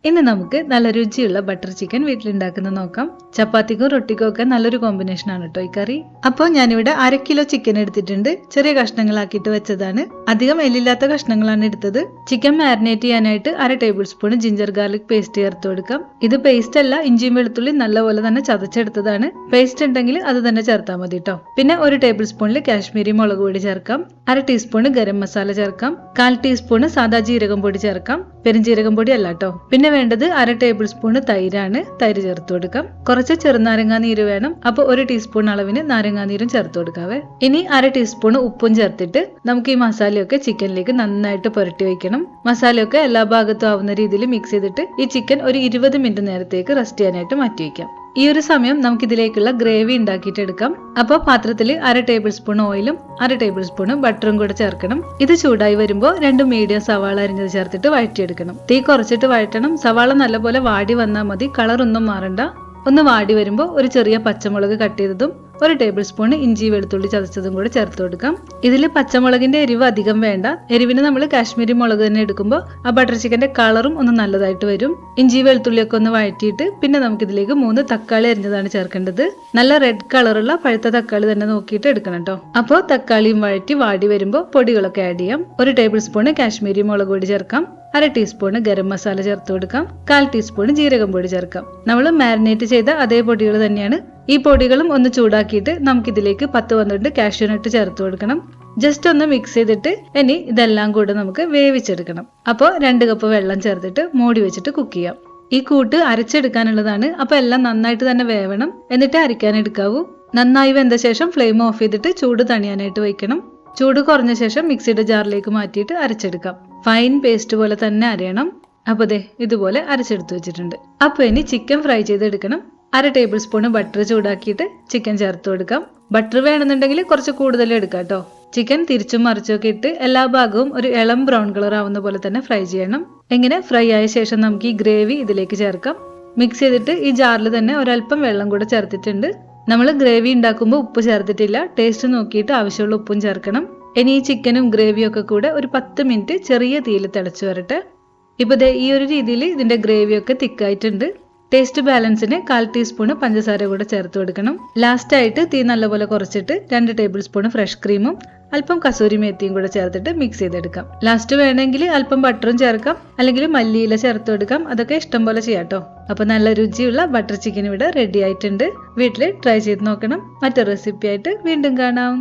ഇന്ന് നമുക്ക് നല്ല രുചിയുള്ള ബട്ടർ ചിക്കൻ വീട്ടിലുണ്ടാക്കുന്നത് നോക്കാം. ചപ്പാത്തിക്കും റൊട്ടിക്കും ഒക്കെ നല്ലൊരു കോമ്പിനേഷൻ ആണ് കേട്ടോ ഈ കറി. അപ്പോൾ ഞാനിവിടെ 1/2 കിലോ ചിക്കൻ എടുത്തിട്ടുണ്ട്. ചെറിയ കഷ്ണങ്ങളാക്കിയിട്ട് വെച്ചതാണ്. അധികം എല്ലില്ലാത്ത കഷ്ണങ്ങളാണ് എടുത്തത്. ചിക്കൻ മാരിനേറ്റ് ചെയ്യാനായിട്ട് 1/2 table spoon ginger garlic paste ചേർത്ത് കൊടുക്കാം. ഇത് പേസ്റ്റ് അല്ല, ഇഞ്ചിയും വെളുത്തുള്ളി നല്ലപോലെ തന്നെ ചതച്ചെടുത്തതാണ്. പേസ്റ്റ് ഉണ്ടെങ്കിൽ അത് തന്നെ ചേർത്താൽ മതി കേട്ടോ. പിന്നെ 1 ടേബിൾ സ്പൂണിൽ കാശ്മീരി മുളക് പൊടി ചേർക്കാം. 1/2 ടീസ്പൂൺ ഗരം മസാല ചേർക്കാം. 1/4 ടീസ്പൂൺ സാദാ ജീരകം പൊടി ചേർക്കാം. പെരുംജീരകം പൊടി അല്ല കേട്ടോ. പിന്നെ വേണ്ടത് 1/2 ടേബിൾ സ്പൂൺ തൈരാണ്. തൈര് ചേർത്ത് കൊടുക്കാം. കുറച്ച് ചെറുനാരങ്ങാ നീര് വേണം. അപ്പോൾ 1 ടീസ്പൂൺ അളവിന് നാരങ്ങാ നീരും ചേർത്ത് കൊടുക്കാവേ. ഇനി 1/2 ടീസ്പൂൺ ഉപ്പും ചേർത്തിട്ട് നമുക്ക് ഈ മസാലയൊക്കെ ചിക്കനിലേക്ക് നന്നായിട്ട് പുരട്ടി വെക്കണം. മസാലയൊക്കെ എല്ലാ ഭാഗത്തും ആവുന്ന രീതിയിൽ മിക്സ് ചെയ്തിട്ട് ഈ ചിക്കൻ ഒരു 20 മിനിറ്റ് നേരത്തേക്ക് റെസ്റ്റ് ചെയ്യാനായിട്ട് മാറ്റി വയ്ക്കാം. ഈ ഒരു സമയം നമുക്ക് ഇതിലേക്കുള്ള ഗ്രേവി ഉണ്ടാക്കിയിട്ട് എടുക്കാം. അപ്പോൾ പാത്രത്തിൽ 1/2 ടേബിൾ സ്പൂൺ ഓയിലും 1/2 ടേബിൾ സ്പൂൺ ബട്ടറും കൂടെ ചേർക്കണം. ഇത് ചൂടായി വരുമ്പോൾ 2 മീഡിയം സവാള അരിഞ്ഞത് ചേർത്തിട്ട് വഴറ്റിയെടുക്കണം. തീ കുറച്ചിട്ട് വഴറ്റണം. സവാള നല്ലപോലെ വാടി വന്നാൽ മതി, കളറൊന്നും മാറണ്ട. ഒന്ന് വാടി വരുമ്പോൾ ഒരു ചെറിയ പച്ചമുളക് കട്ട് ചെയ്തതും 1 ടേബിൾ സ്പൂൺ ഇഞ്ചി വെളുത്തുള്ളി ചതച്ചതും കൂടെ ചേർത്ത് കൊടുക്കാം. ഇതിൽ പച്ചമുളകിന്റെ എരിവ് അധികം വേണ്ട. എരിവിന് നമ്മൾ കാശ്മീരി മുളക് തന്നെ എടുക്കുമ്പോൾ ആ ബട്ടർ ചിക്കന്റെ കളറും ഒന്ന് നല്ലതായിട്ട് വരും. ഇഞ്ചി വെളുത്തുള്ളിയൊക്കെ ഒന്ന് വഴറ്റിയിട്ട് പിന്നെ നമുക്ക് ഇതിലേക്ക് 3 തക്കാളി അരിഞ്ഞതാണ് ചേർക്കേണ്ടത്. നല്ല റെഡ് കളറുള്ള പഴുത്ത തക്കാളി തന്നെ നോക്കിയിട്ട് എടുക്കണം കേട്ടോ. അപ്പോൾ തക്കാളിയും വഴറ്റി വാടി വരുമ്പോൾ പൊടികളൊക്കെ ആഡ് ചെയ്യാം. 1 ടേബിൾ സ്പൂൺ കാശ്മീരി മുളക് പൊടി ചേർക്കാം. 1/2 ടീസ്പൂൺ ഗരം മസാല ചേർത്ത് കൊടുക്കാം. 1/4 ടീസ്പൂൺ ജീരകം പൊടി ചേർക്കാം. നമ്മൾ മാരിനേറ്റ് ചെയ്ത അതേ പൊടികൾ തന്നെയാണ്. ഈ പൊടികളും ഒന്ന് ചൂടാക്കിയിട്ട് നമുക്കിതിലേക്ക് 10-12 കാഷ്യൂനട്ട് ചേർത്ത് കൊടുക്കണം. ജസ്റ്റ് ഒന്ന് മിക്സ് ചെയ്തിട്ട് ഇനി ഇതെല്ലാം കൂടെ നമുക്ക് വേവിച്ചെടുക്കണം. അപ്പോൾ 2 കപ്പ് വെള്ളം ചേർത്തിട്ട് മൂടി വെച്ചിട്ട് കുക്ക് ചെയ്യാം. ഈ കൂട്ട് അരച്ചെടുക്കാനുള്ളതാണ്. അപ്പോൾ എല്ലാം നന്നായിട്ട് തന്നെ വേവണം, എന്നിട്ട് അരയ്ക്കാൻ എടുക്കാവൂ. നന്നായി വെന്ത ശേഷം ഫ്ലെയിം ഓഫ് ചെയ്തിട്ട് ചൂട് തണിയാനായിട്ട് വയ്ക്കണം. ചൂട് കുറഞ്ഞ ശേഷം മിക്സിയുടെ ജാറിലേക്ക് മാറ്റിയിട്ട് അരച്ചെടുക്കാം. ഫൈൻ പേസ്റ്റ് പോലെ തന്നെ അരയണം. അപ്പോൾ ദേ ഇതുപോലെ അരച്ചെടുത്ത് വെച്ചിട്ടുണ്ട്. അപ്പോൾ ഇനി ചിക്കൻ ഫ്രൈ ചെയ്തെടുക്കണം. 1/2 ടേബിൾ സ്പൂൺ ബട്ടർ ചൂടാക്കിയിട്ട് ചിക്കൻ ചേർത്ത് കൊടുക്കാം. ബട്ടർ വേണമെന്നുണ്ടെങ്കിൽ കുറച്ച് കൂടുതൽ എടുക്കാം കേട്ടോ. ചിക്കൻ തിരിച്ചും മറിച്ചൊക്കെ ഇട്ട് എല്ലാ ഭാഗവും ഒരു ഇളം ബ്രൗൺ കളർ ആവുന്ന പോലെ തന്നെ ഫ്രൈ ചെയ്യണം. എങ്ങനെ ഫ്രൈ ആയ ശേഷം നമുക്ക് ഈ ഗ്രേവി ഇതിലേക്ക് ചേർക്കാം. മിക്സ് ചെയ്തിട്ട് ഈ ജാറിൽ തന്നെ ഒരല്പം വെള്ളം കൂടെ ചേർത്തിട്ടുണ്ട്. നമ്മൾ ഗ്രേവി ഉണ്ടാക്കുമ്പോൾ ഉപ്പ് ചേർത്തിട്ടില്ല. ടേസ്റ്റ് നോക്കിയിട്ട് ആവശ്യമുള്ള ഉപ്പും ചേർക്കണം. ഇനി ഈ ചിക്കനും ഗ്രേവിയും ഒക്കെ കൂടെ ഒരു 10 മിനിറ്റ് ചെറിയ തീയിൽ തിളച്ചു വരട്ടെ. ഇപ്പോൾ ദേ ഈ ഒരു രീതിയിൽ ഇതിന്റെ ഗ്രേവിയൊക്കെ തിക്കായിട്ടുണ്ട്. ടേസ്റ്റ് ബാലൻസിന് 1/4 ടീസ്പൂൺ പഞ്ചസാര കൂടെ ചേർത്ത് കൊടുക്കണം. ലാസ്റ്റ് ആയിട്ട് തീ നല്ലപോലെ കുറച്ചിട്ട് 2 ടേബിൾ സ്പൂൺ ഫ്രഷ് ക്രീമും അല്പം കസൂരി മേത്തിയും കൂടെ ചേർത്തിട്ട് മിക്സ് ചെയ്തെടുക്കാം. ലാസ്റ്റ് വേണമെങ്കിൽ അല്പം ബട്ടറും ചേർക്കാം, അല്ലെങ്കിൽ മല്ലിയില ചേർത്ത് കൊടുക്കാം. അതൊക്കെ ഇഷ്ടം പോലെ ചെയ്യാം കേട്ടോ. അപ്പോൾ നല്ല രുചിയുള്ള ബട്ടർ ചിക്കൻ ഇവിടെ റെഡി ആയിട്ടുണ്ട്. വീട്ടിൽ ട്രൈ ചെയ്ത് നോക്കണം. മറ്റൊരു റെസിപ്പി ആയിട്ട് വീണ്ടും കാണാം.